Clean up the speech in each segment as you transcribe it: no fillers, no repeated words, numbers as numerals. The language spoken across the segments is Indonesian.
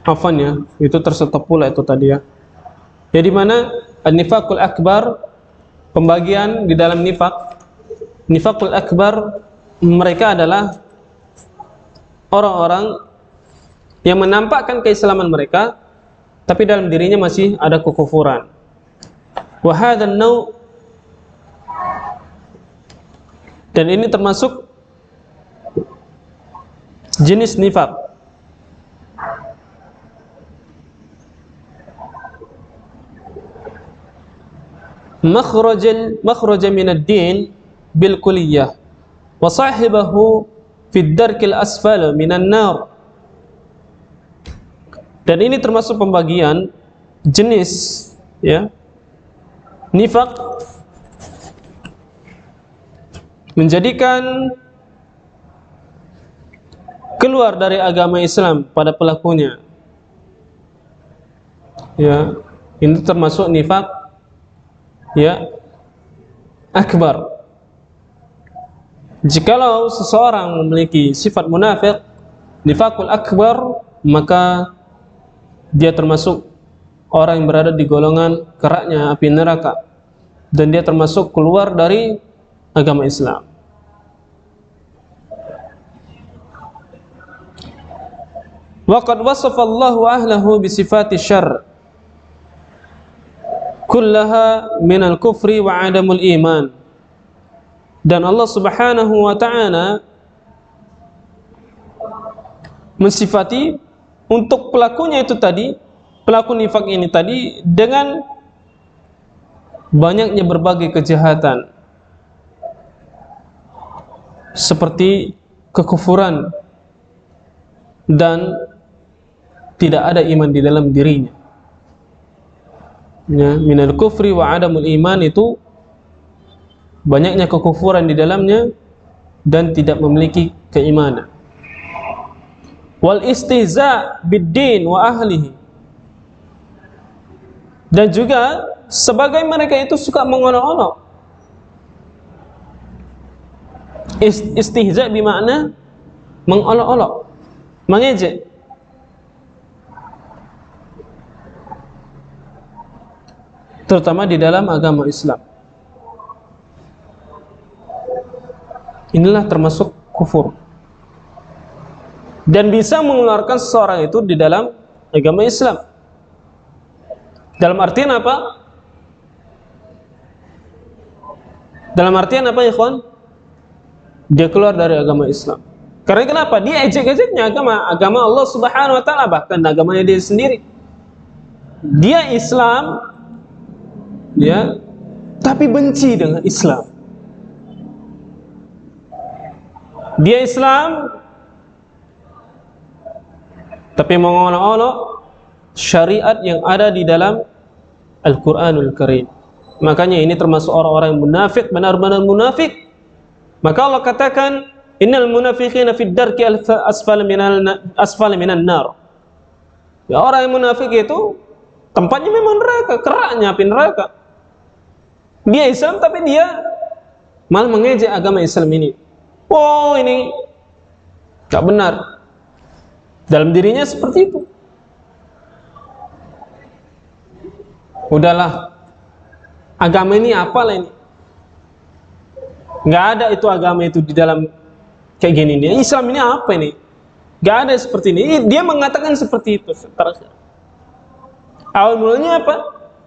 Afwan ya, itu tersetop pula itu tadi ya. Jadi mana an-nifaqul akbar, pembagian di dalam nifaq. Nifaqul akbar, mereka adalah orang-orang yang menampakkan keislaman mereka, tapi dalam dirinya masih ada kekufuran. Wa hadzal naw', dan ini termasuk jenis nifaq. Makhraja min ad-din bil kulliyah wa sahibahu fi ad-darkil asfal minan nar. Dan ini termasuk pembagian jenis ya nifaq, menjadikan keluar dari agama Islam pada pelakunya. Ya, ini termasuk nifaq ya akbar. Jikalau seseorang memiliki sifat munafik, nifaqul akbar, maka dia termasuk orang yang berada di golongan keraknya api neraka, dan dia termasuk keluar dari agama Islam. Waqad wasafa Allahu ahlahu bi sifati syarr kullaha minal kufri wa adamul iman. Dan Allah Subhanahu wa ta'ala mensifati untuk pelakunya itu tadi, pelaku nifak ini tadi, dengan banyaknya berbagai kejahatan seperti kekufuran dan tidak ada iman di dalam dirinya. Ya, minal kufri wa adamul iman, itu banyaknya kekufuran di dalamnya dan tidak memiliki keimanan. Wal istihza bid-din wa ahlihi, dan juga sebagai mereka itu suka mengolok-olok. Istihza bermakna mengolok-olok, mengejek. Terutama di dalam agama Islam. Inilah termasuk kufur, dan bisa mengeluarkan seseorang itu di dalam agama Islam. Dalam artian apa? Dalam artian apa ya kawan? Dia keluar dari agama Islam. Karena kenapa? Dia ejek-ejeknya agama Allah Subhanahu wa ta'ala, bahkan agamanya dia sendiri. Dia Islam, ya, tapi benci dengan Islam. Dia Islam, tapi mengolok-olok syariat yang ada di dalam Al-Quranul Karim. Makanya ini termasuk orang-orang yang munafik, benar-benar munafik. Maka Allah katakan, innal munafiqina fid darki asfal minan nar. Ya, orang yang munafik itu tempatnya memang neraka, keraknya api neraka. Dia Islam, tapi dia malah mengejek agama Islam ini. Oh, ini gak benar. Dalam dirinya seperti itu. Udahlah, agama ini apalah ini? Gak ada itu agama itu di dalam kayak gini nih. Islam ini apa ini? Gak ada seperti ini. Dia mengatakan seperti itu. Awal mulanya apa?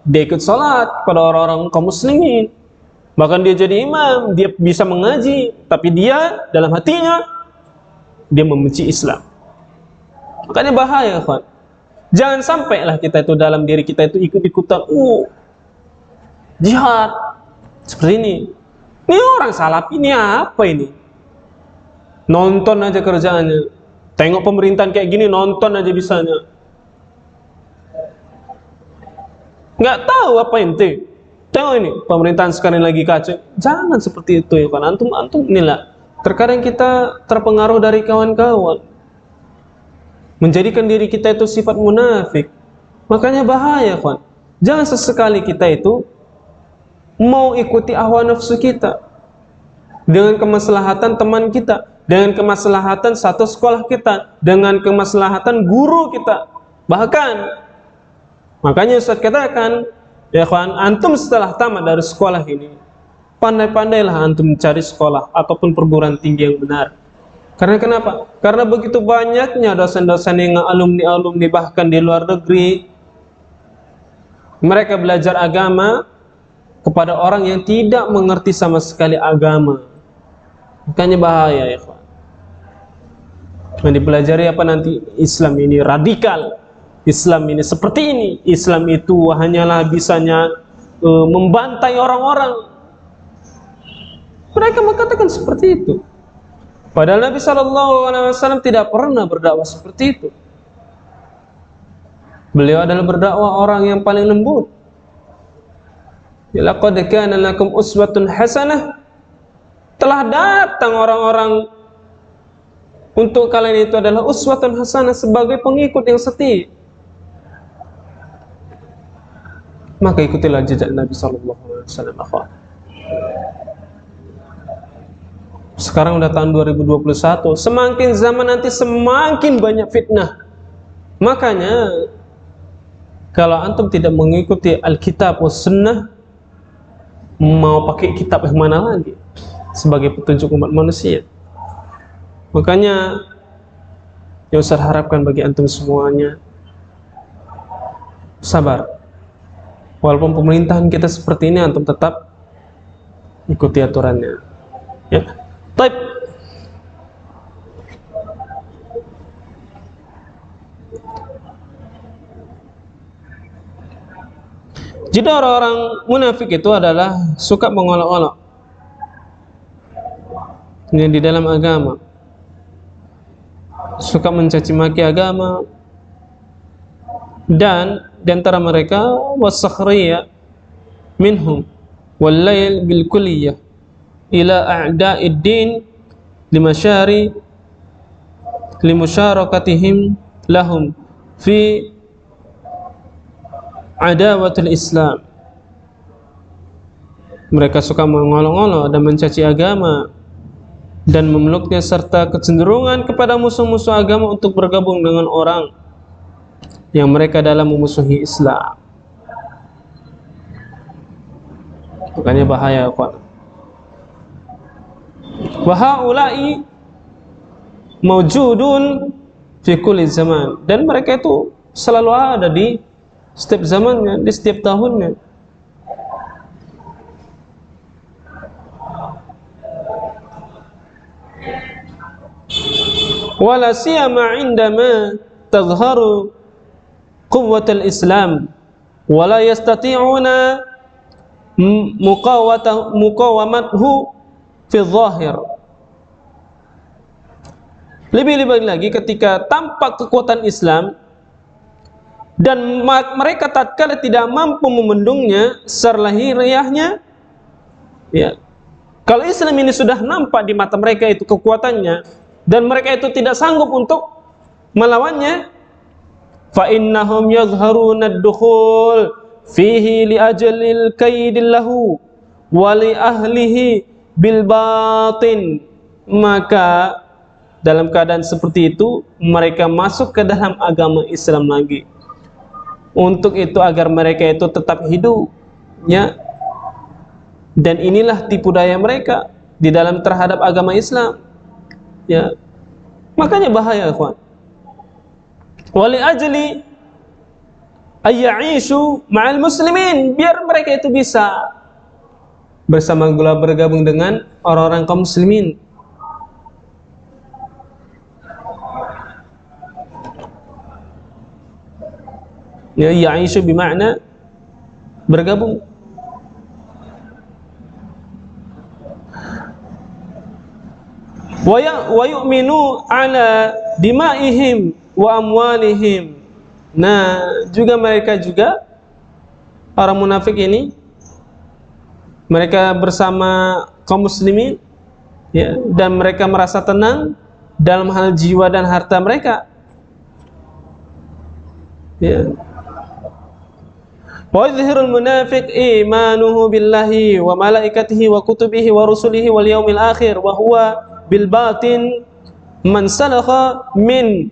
Dia ikut sholat pada orang-orang kaum muslimin. Bahkan dia jadi imam, dia bisa mengaji, tapi dia dalam hatinya dia membenci Islam. Makanya bahaya, kawan. Jangan sampailah kita itu dalam diri kita itu ikut-ikutan jihad seperti ini. Ini orang salaf ini apa ini? Nonton aja kerjaannya. Tengok pemerintahan kayak gini, nonton aja bisanya. Nggak tahu apa ente. Tengok ini, pemerintahan sekarang lagi kacau. Jangan seperti itu ya kan. Antum inilah. Terkadang kita terpengaruh dari kawan-kawan, menjadikan diri kita itu sifat munafik. Makanya bahaya kan. Jangan sesekali kita itu mau ikuti hawa nafsu kita dengan kemaslahatan teman kita, dengan kemaslahatan satu sekolah kita, dengan kemaslahatan guru kita. Bahkan makanya Ustaz katakan, ya kawan, antum setelah tamat dari sekolah ini, pandai-pandailah antum mencari sekolah ataupun perguruan tinggi yang benar. Karena kenapa? Karena begitu banyaknya dosen-dosen yang alumni-alumni bahkan di luar negeri, mereka belajar agama kepada orang yang tidak mengerti sama sekali agama. Makanya bahaya ya kawan. Yang dipelajari apa nanti? Islam ini radikal, Islam ini seperti ini, Islam itu hanyalah bisanya membantai orang-orang. Mereka mengatakan seperti itu. Padahal Nabi SAW tidak pernah berdakwah seperti itu. Beliau adalah berdakwah orang yang paling lembut. Laqad kana lakum uswatun hasanah. Telah datang orang-orang untuk kalian itu adalah uswatun hasanah, sebagai pengikut yang setia. Maka ikutilah jejak Nabi SAW. Sekarang udah tahun 2021, semakin zaman nanti semakin banyak fitnah. Makanya kalau antum tidak mengikuti Alkitab was Sunnah, mau pakai kitab yang mana lagi sebagai petunjuk umat manusia? Makanya yang saya harapkan bagi antum semuanya, sabar. Walaupun pemerintahan kita seperti ini, antum tetap ikuti aturannya. Ya. Baik. Jadi orang-orang munafik itu adalah suka mengolok-olok yang di dalam agama, suka mencaci maki agama, dan di antara mereka wasakhriyah minhum wal-lail bil kulliyah ila a'da'id din limasyari limusyarakatihim lahum fi adawatul Islam. Mereka suka mengolok-olok dan mencaci agama dan memeluknya, serta kecenderungan kepada musuh-musuh agama untuk bergabung dengan orang yang mereka dalam memusuhi Islam. Makanya bahaya, kawan. Wa haula'i mawjudun fi kulli zaman, dan mereka itu selalu ada di setiap zamannya, di setiap tahunnya. Wala siyama indama tadhharu quwwatul Islam wala yastati'una muqawamathu fi dhahir. Lebih-lebih lagi ketika tampak kekuatan Islam dan mereka tatkala tidak mampu membendungnya secara lahiriahnya, ya. Kalau Islam ini sudah nampak di mata mereka itu kekuatannya, dan mereka itu tidak sanggup untuk melawannya, fa innahum yadhharuna ad-dukhul fihi li ajalil kaidillahu wa li ahlihi bil batin. Maka dalam keadaan seperti itu mereka masuk ke dalam agama Islam lagi, untuk itu agar mereka itu tetap hidup, ya. Dan inilah tipu daya mereka di dalam terhadap agama Islam, ya. Makanya bahaya, ikhwan. Wali ajli ayya'ishu ma'al muslimin, biar mereka itu bisa bersama bergabung dengan orang-orang kaum muslimin. Ya, ya'ishu bermakna bergabung. Wa yu'minu ala dima'ihim wa amwalihim. Nah, juga mereka juga orang munafik ini, mereka bersama kaum muslimin, ya, dan mereka merasa tenang dalam hal jiwa dan harta mereka, ya. Wa yadhhirul munafiq imanuhu billahi wa malaikatihi wa kutubihi wa rusulihi wal yaumil akhir wa huwa bil batin man salakha min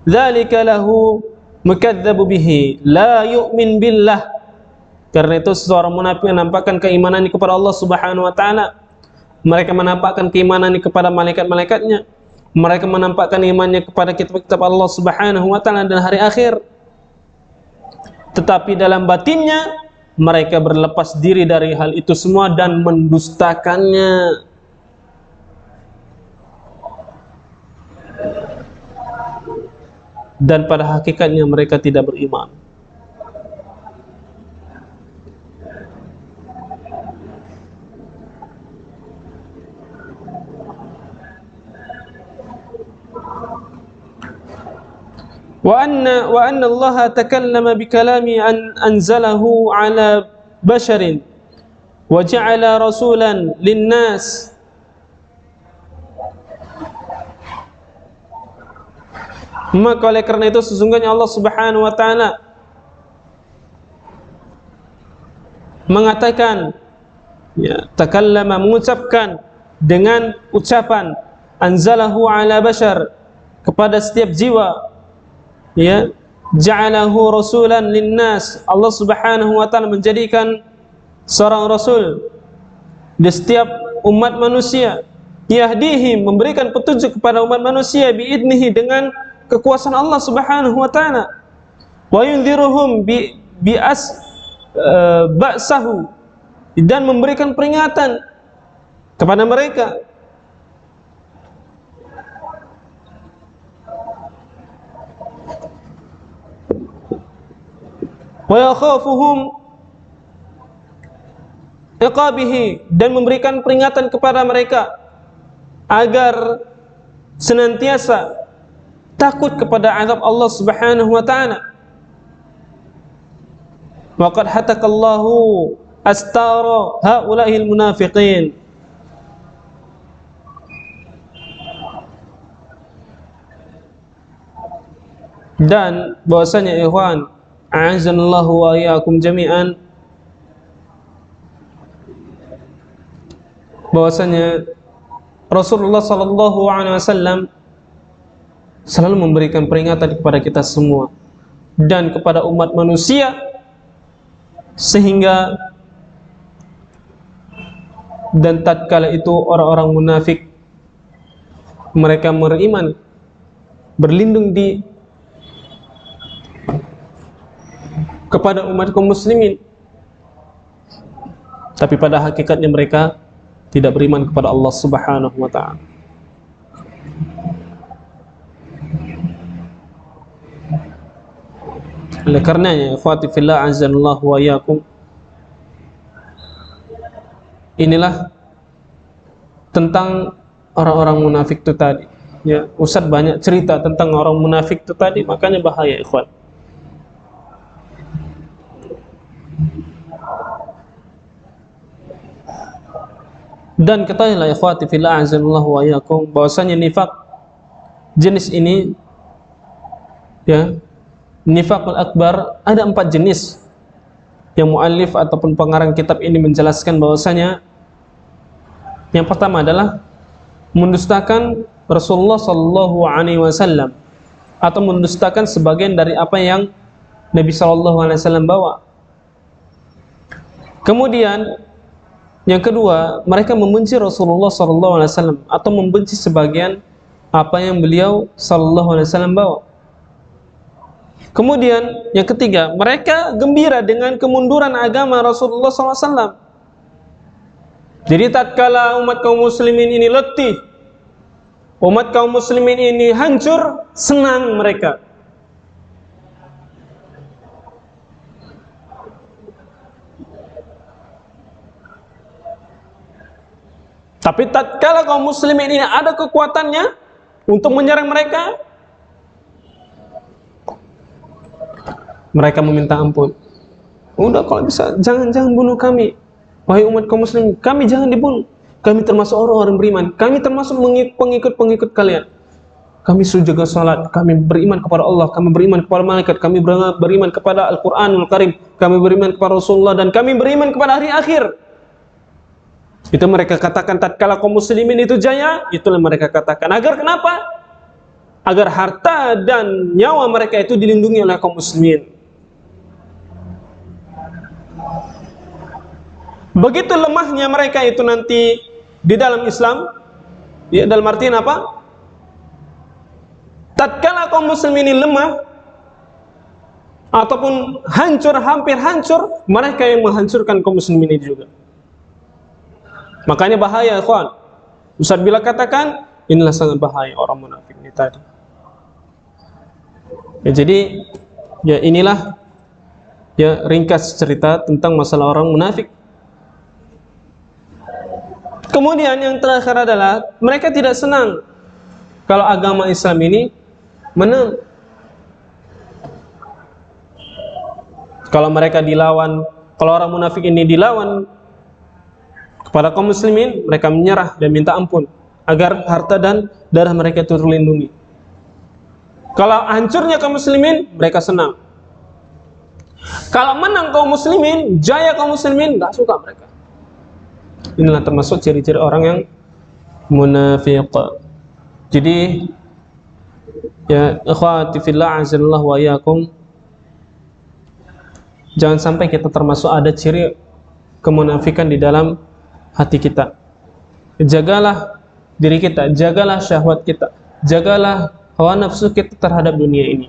dzalika lahu mukadzdab bihi la yu'min billah. Karena itu seorang munafik menampakkan keimanannya kepada Allah Subhanahu wa taala. Mereka menampakkan keimanannya kepada malaikat-malaikatnya. Mereka menampakkan imannya kepada kitab-kitab Allah Subhanahu wa taala dan hari akhir. Tetapi dalam batinnya mereka berlepas diri dari hal itu semua dan mendustakannya. Dan pada hakikatnya mereka tidak beriman. Wa anna Allah takallama bi kalami anzalahu ala basharin wa ja'ala rasulan linnas. Maka oleh karena itu sesungguhnya Allah Subhanahu wa taala mengatakan, ya, takallama, mengucapkan dengan ucapan anzalahu ala bashar, kepada setiap jiwa, ya, ja'alahu rasulan linnas. Allah Subhanahu wa taala menjadikan seorang rasul di setiap umat manusia, yahdihim, memberikan petunjuk kepada umat manusia, biidnihi, dengan kekuasaan Allah Subhanahu wa taala, wa yunziruhum ba'sahu, dan memberikan peringatan kepada mereka. Wa yakhafuhum iqabihi, dan memberikan peringatan kepada mereka agar senantiasa takut kepada azab Allah Subhanahu wa taala. Wa qad hatakallahu astara haula'il munafiqin. Dan bahwasanya ikhwan, a'azzanallahu wa iyyakum jami'an, bahwasanya Rasulullah sallallahu alaihi wasallam selalu memberikan peringatan kepada kita semua dan kepada umat manusia, sehingga dan tatkala itu orang-orang munafik mereka beriman, berlindung di kepada umat kaum muslimin, tapi pada hakikatnya mereka tidak beriman kepada Allah Subhanahu wa taala. Oleh karenanya, ikhwati fillah azanallahu wa iyyakum, inilah tentang orang-orang munafik itu tadi. Ya, Ustaz banyak cerita tentang orang munafik itu tadi, makanya bahaya ikhwan. Dan ketahuilah ikhwati fillah azanallahu wa iyyakum, bahwasanya nifak jenis ini, ya, nifakul akbar, ada 4 jenis yang muallif ataupun pengarang kitab ini menjelaskan bahwasanya yang pertama adalah mendustakan Rasulullah sallallahu alaihi wasallam atau mendustakan sebagian dari apa yang Nabi sallallahu alaihi wasallam bawa. Kemudian yang kedua, mereka membenci Rasulullah sallallahu alaihi wasallam atau membenci sebagian apa yang beliau sallallahu alaihi wasallam bawa. Kemudian yang ketiga, mereka gembira dengan kemunduran agama Rasulullah SAW. Jadi tatkala umat kaum muslimin ini letih, umat kaum muslimin ini hancur, senang mereka. Tapi tatkala kaum muslimin ini ada kekuatannya untuk menyerang mereka, mereka meminta ampun. Udah, kalau bisa jangan bunuh kami, wahai umat kaum muslim, kami jangan dibunuh. Kami termasuk orang-orang beriman, kami termasuk pengikut kalian. Kami sujaga salat, kami beriman kepada Allah, kami beriman kepada malaikat, kami beriman kepada Al-Qur'anul Karim, kami beriman kepada Rasulullah, dan kami beriman kepada hari akhir. Itu mereka katakan tatkala kaum muslimin itu jaya, itulah mereka katakan. Agar kenapa? agar harta dan nyawa mereka itu dilindungi oleh kaum muslimin. Begitu lemahnya mereka itu nanti di dalam Islam, ya, dalam artian apa? Tatkala kaum muslimin ini lemah ataupun hancur, hampir hancur, mereka yang menghancurkan kaum muslimin ini juga. Makanya bahaya, ikhwan. Ustaz bila katakan, inilah sangat bahaya orang munafik ini tadi. Ya, jadi ya inilah ya ringkas cerita tentang masalah orang munafik. Kemudian yang terakhir adalah mereka tidak senang kalau agama Islam ini menang. Kalau mereka dilawan, kalau orang munafik ini dilawan kepada kaum muslimin, mereka menyerah dan minta ampun agar harta dan darah mereka itu terlindungi. Kalau hancurnya kaum muslimin, mereka senang. Kalau menang kaum muslimin, jaya kaum muslimin, enggak suka mereka. Inilah termasuk ciri-ciri orang yang munafik. Jadi ya ikhwati fillah azallahu wa iyyakum, jangan sampai kita termasuk ada ciri kemunafikan di dalam hati kita. Jagalah diri kita, jagalah syahwat kita, jagalah hawa nafsu kita terhadap dunia ini.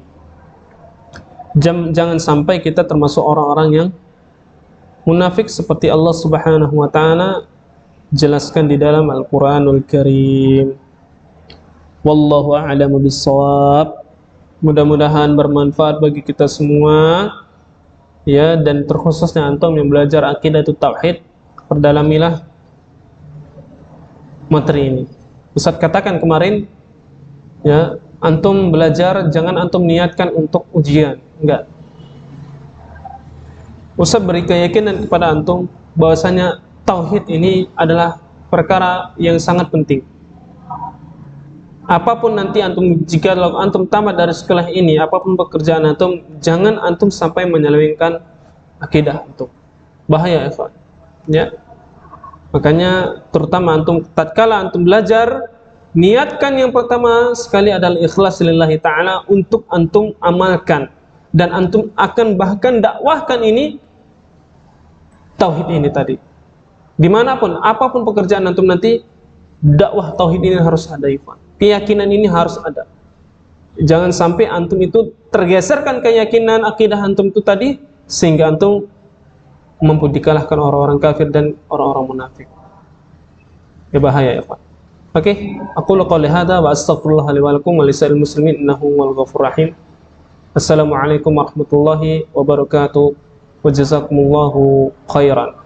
Jangan sampai kita termasuk orang-orang yang munafik seperti Allah Subhanahu wa taala jelaskan di dalam Al-Qur'anul Karim. Wallahu a'lamu bissawab. Mudah-mudahan bermanfaat bagi kita semua. Ya, dan terkhususnya antum yang belajar akidah tauhid, perdalamilah materi ini. Ustaz katakan kemarin, ya, antum belajar jangan antum niatkan untuk ujian, enggak. Ustaz beri keyakinan kepada antum bahwasanya tauhid ini adalah perkara yang sangat penting. Apapun nanti antum, jika antum tamat dari sekolah ini, apapun pekerjaan antum, jangan antum sampai menyelewengkan akidah antum. Bahaya, ya, ya. Makanya terutama antum tatkala antum belajar, niatkan yang pertama sekali adalah ikhlas lillahi ta'ala untuk antum amalkan, dan antum akan bahkan dakwahkan ini tauhid ini tadi. Dimanapun, apapun pekerjaan antum nanti, dakwah tauhid ini harus ada, ikhwan. Keyakinan ini harus ada. Jangan sampai antum itu tergeserkan keyakinan akidah antum itu tadi sehingga antum mampu dikalahkan orang-orang kafir dan orang-orang munafik. Ya bahaya, ya Pak. Oke, aku qouli hadza wa astaghfirullah li wa lakum wa lisa'il muslimin innahu wal ghafurur rahim. Assalamualaikum warahmatullahi wabarakatuh. Wa jazakumullahu khairan.